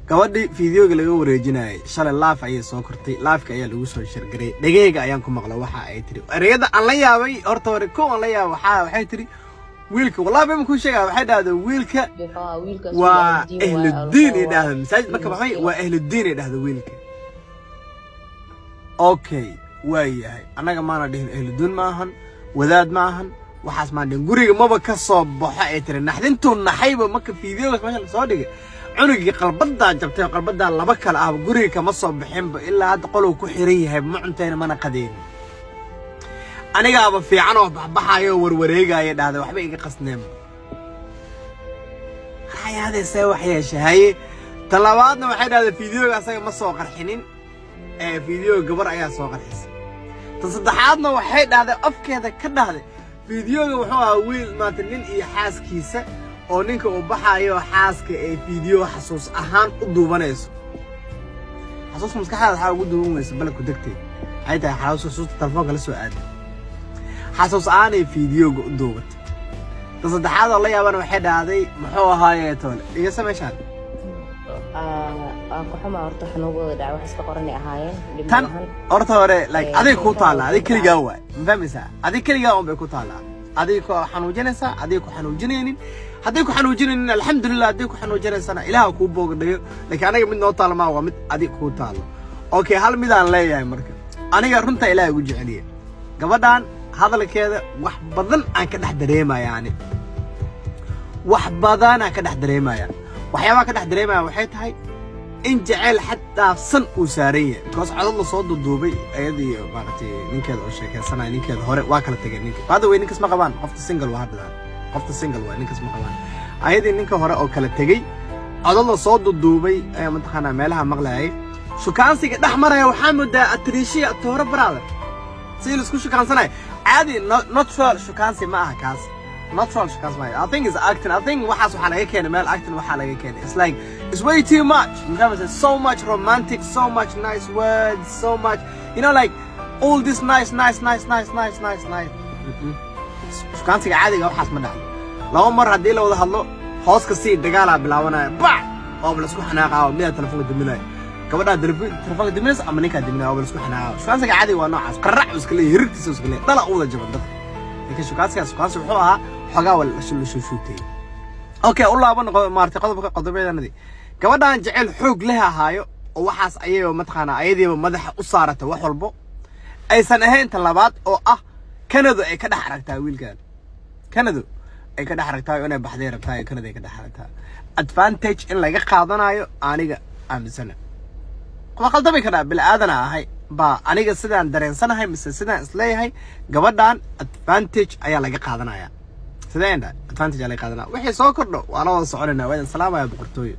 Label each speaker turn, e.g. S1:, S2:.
S1: gabadhii fiidiyooga laga wareejinayay shalay laaf ayay soo kortay laafka ayaa lagu soo shirgaray dhageyga ayaan ku maqlay waxa ay tiri ereyada aan la yaabay horta hore ko aan la yaabay waxay tiri wiilka wallahi ma ku sheegay waxay dhahday wiilka waa ahludiin ay dhahday masaajid marka baxay waa ahludiin ay dhahday wiilka okay waayahay anaga maana dhihin ahludiin ma ahan wadaad ma ahan waxaas ma dhihin guriga maba ka soo baxo ay tiri naxdintu naxayba marka fiidiyooga meesha soo dhigay cunugii qalbada jabtay qalbada laba kala ah guriga kama soo bixinba ilaa hadda qolow ku xiran yahay ma cunteena mana qadeen aniga aba fiican oo baxbaxayo warwareegaya dhahday waxba iga qasneen hayaadaysa wax yeeshay talabaadna waxay dhahday fiidiyooga asaga ma soo qarxinin fiidiyooga gabar ayaa soo qarxisay saddexaadna waxay dhahday afkeeda ka dhahday fiidiyooga wuxuu ahaa wiil maanta nin iyo xaaskiisa oo ninka uu baxayo xaaska ee fiidiyo xasuus ahaan u duubanayso xasuus maskaxda waxa ugu duubanayso balku degtay ay tahay xasuus telefoonka la soo aaday xasuus aan ee fiidiyooga u duubatay saddexaad oo la yaabana waxay dhahday muxuu ahaayay toole iga sameyshaan
S2: ku xuma horta xanuugooda dhac wax iska qoran ahaayeen
S1: tan horta hore like adig ku taala adig kaliya waay ma fahmaysaa adig kaliya oo bay ku taala adig ku xanuujinaysa adig ku xanuujinaynin haddii ku xanuujinaynin alxamdulillah haddii ku xanuujinaysana ilaaha kuu boogdhayo laakiin aniga mid noo taalma waa mid adig ku taalo okay hal mid aan leeyahay marka aniga runta ilaahay ugu jeceliye gabadhan hadalkeeda wax badan aan ka dhex dareemayaa ani wax badan aan ka dhex dareemayaa waxyaabaha ka dhex dareemaya waxay tahay in jacayl xataa san uu saaran yahay because codad la soo duuduubay ayadii maaragtay ninkeeda oo sheekaysanaya ninkeeda hore waa kala tagay ninka baada way ninkas ma qabaan qofta single waa hadda qofta single waa ninkas ma qabaan ayadii ninka hore oo kala tagay codad la soo duuduubay ayaa mataqaanaa meelaha maqlayay shukaansiga dhex maraya waxaa moodaa atriishiya toora brother si la isku shukaansanay caadi not sure shukaansi ma aha kaas not sure shukaansi ma I think it's acting I think waxaas waxaa laga keenay meel acting waxaa laga keenay it's like it's way too much so much romantic so much nice words so much you know like all this nice shukaansiga caadiga waxaas ma dhacdo laba mar haddii la wada hadlo hoos ka sii dagaalaa bilaabanaya bac oo la isku xanaaqaa oo midaa telefoonka diminaya gabadha telefoonka diminaysa ama ninkaa diminaya oo la isku xanaaqaa shukaansiga caadiga waa noocaas qarrac iska leeyahay hirigtiisa iska leeyahay dhala u wada jaban dadka laakiin shukaansi wuxuu ahaa xogaa wala la shuushuutay okay u laaban maartay qodobadanadii gabadhan jacayl xoog leh ahaayo oo waxaas ayay mataqaanaa ayadiiba madaxa u saarata wax walbo aysan ahayn tan labaad oo ah Canada ay ka dhex aragtaa wiilkan Canada ay ka dhex aragtaa inay baxday rabtaa Canada ay ka dhex aragtaa advantage in laga qaadanayo aniga aaminsana kuma qaldamay kada bil aadana ahay ba aniga sidaan dareensanahay mise sidaan isleeyahay gabadhan advantage ayaa laga qaadanaya sideen advantage ayaa laga qaadanaya wixii soo kordho waa la wada soconayna waa salaamaya boqortooyo